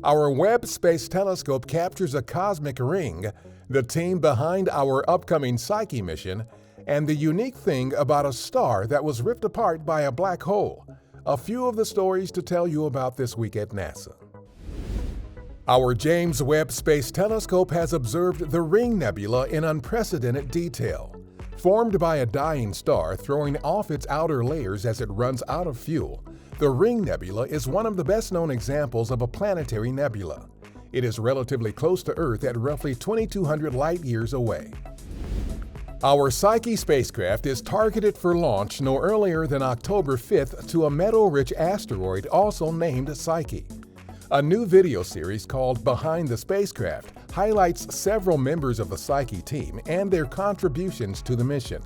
Our Webb Space Telescope captures a cosmic ring, the team behind our upcoming Psyche mission, and the unique thing about a star that was ripped apart by a black hole. A few of the stories to tell you about this week at NASA. Our James Webb Space Telescope has observed the Ring Nebula in unprecedented detail. Formed by a dying star throwing off its outer layers as it runs out of fuel, the Ring Nebula is one of the best-known examples of a planetary nebula. It is relatively close to Earth at roughly 2,200 light-years away. Our Psyche spacecraft is targeted for launch no earlier than October 5th to a metal-rich asteroid also named Psyche. A new video series called Behind the Spacecraft highlights several members of the Psyche team and their contributions to the mission.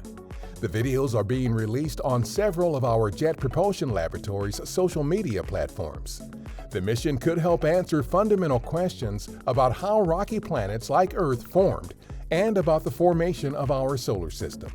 The videos are being released on several of our Jet Propulsion Laboratory's social media platforms. The mission could help answer fundamental questions about how rocky planets like Earth formed and about the formation of our solar system.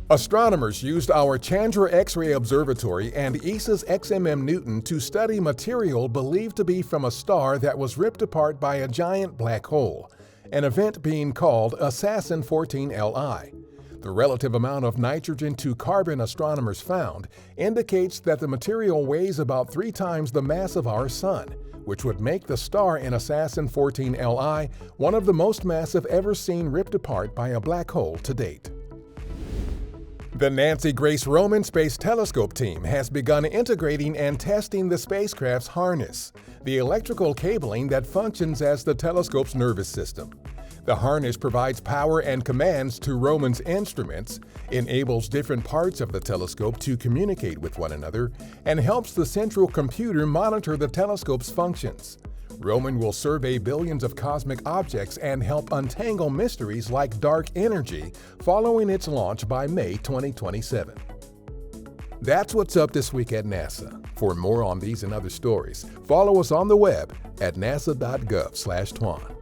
Astronomers used our Chandra X-ray Observatory and ESA's XMM Newton to study material believed to be from a star that was ripped apart by a giant black hole, an event being called Assassin 14Li. The relative amount of nitrogen to carbon astronomers found indicates that the material weighs about 3 times the mass of our Sun, which would make the star in Assassin 14Li one of the most massive ever seen ripped apart by a black hole to date. The Nancy Grace Roman Space Telescope team has begun integrating and testing the spacecraft's harness, the electrical cabling that functions as the telescope's nervous system. The harness provides power and commands to Roman's instruments, enables different parts of the telescope to communicate with one another, and helps the central computer monitor the telescope's functions. Roman will survey billions of cosmic objects and help untangle mysteries like dark energy following its launch by May 2027. That's what's up this week at NASA. For more on these and other stories, follow us on the web at nasa.gov/twan.